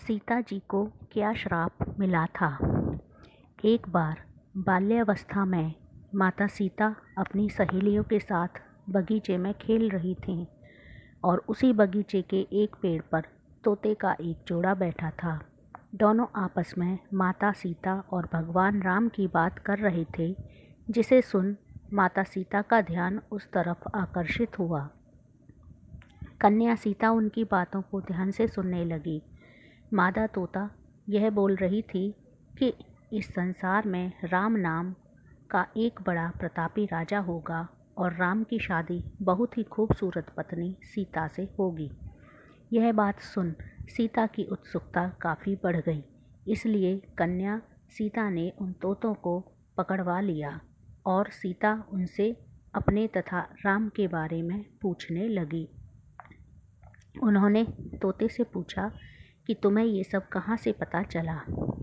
सीता जी को क्या श्राप मिला था। एक बार बाल्यावस्था में माता सीता अपनी सहेलियों के साथ बगीचे में खेल रही थीं और उसी बगीचे के एक पेड़ पर तोते का एक जोड़ा बैठा था। दोनों आपस में माता सीता और भगवान राम की बात कर रहे थे, जिसे सुन माता सीता का ध्यान उस तरफ आकर्षित हुआ। कन्या सीता उनकी बातों को ध्यान से सुनने लगी। मादा तोता यह बोल रही थी कि इस संसार में राम नाम का एक बड़ा प्रतापी राजा होगा और राम की शादी बहुत ही खूबसूरत पत्नी सीता से होगी। यह बात सुन सीता की उत्सुकता काफ़ी बढ़ गई, इसलिए कन्या सीता ने उन तोतों को पकड़वा लिया और सीता उनसे अपने तथा राम के बारे में पूछने लगी। उन्होंने तोते से पूछा कि तुम्हें ये सब कहाँ से पता चला।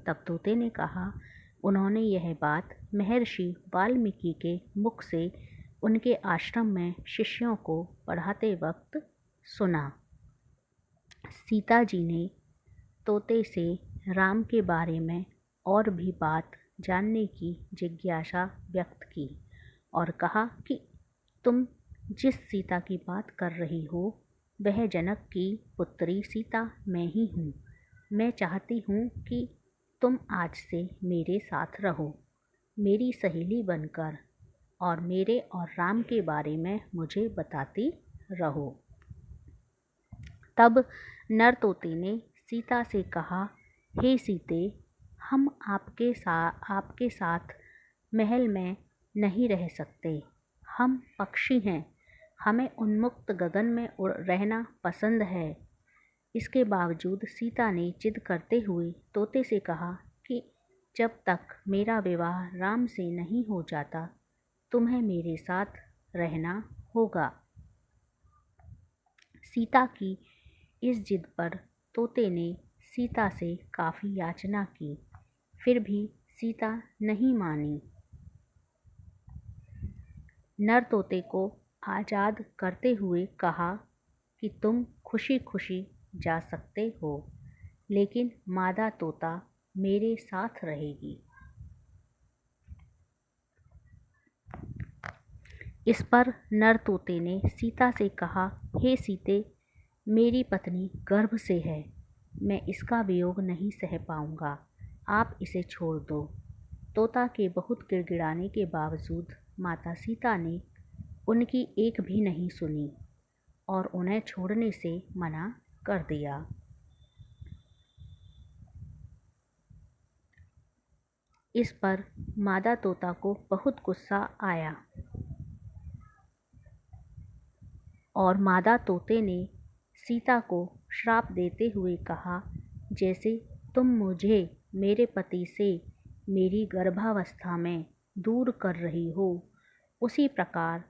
तब तोते ने कहा, उन्होंने यह बात महर्षि वाल्मीकि के मुख से उनके आश्रम में शिष्यों को पढ़ाते वक्त सुना। सीता जी ने तोते से राम के बारे में और भी बात जानने की जिज्ञासा व्यक्त की और कहा कि तुम जिस सीता की बात कर रही हो वह जनक की पुत्री सीता मैं ही हूँ। मैं चाहती हूँ कि तुम आज से मेरे साथ रहो, मेरी सहेली बनकर, और मेरे और राम के बारे में मुझे बताती रहो। तब नर तोते ने सीता से कहा, हे सीते, हम आपके साथ महल में नहीं रह सकते। हम पक्षी हैं, हमें उन्मुक्त गगन में रहना पसंद है। इसके बावजूद सीता ने जिद करते हुए तोते से कहा कि जब तक मेरा विवाह राम से नहीं हो जाता तुम्हें मेरे साथ रहना होगा। सीता की इस जिद पर तोते ने सीता से काफ़ी याचना की, फिर भी सीता नहीं मानी। नर तोते को आज़ाद करते हुए कहा कि तुम खुशी खुशी जा सकते हो, लेकिन मादा तोता मेरे साथ रहेगी। इस पर नर तोते ने सीता से कहा, हे सीते, मेरी पत्नी गर्भ से है, मैं इसका वियोग नहीं सह पाऊंगा, आप इसे छोड़ दो। तोता के बहुत गिड़गिड़ाने के बावजूद माता सीता ने उनकी एक भी नहीं सुनी और उन्हें छोड़ने से मना कर दिया। इस पर मादा तोता को बहुत गुस्सा आया और मादा तोते ने सीता को श्राप देते हुए कहा, जैसे तुम मुझे मेरे पति से मेरी गर्भावस्था में दूर कर रही हो, उसी प्रकार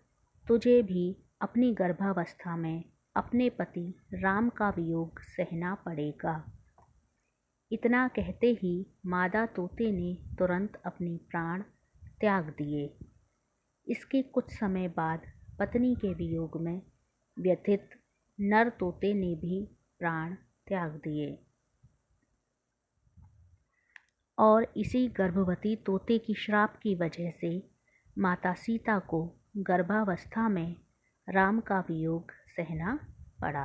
तुझे भी अपनी गर्भावस्था में अपने पति राम का वियोग सहना पड़ेगा। इतना कहते ही मादा तोते ने तुरंत अपने प्राण त्याग दिए। इसके कुछ समय बाद पत्नी के वियोग में व्यथित नर तोते ने भी प्राण त्याग दिए और इसी गर्भवती तोते की श्राप की वजह से माता सीता को गर्भावस्था में राम का वियोग सहना पड़ा।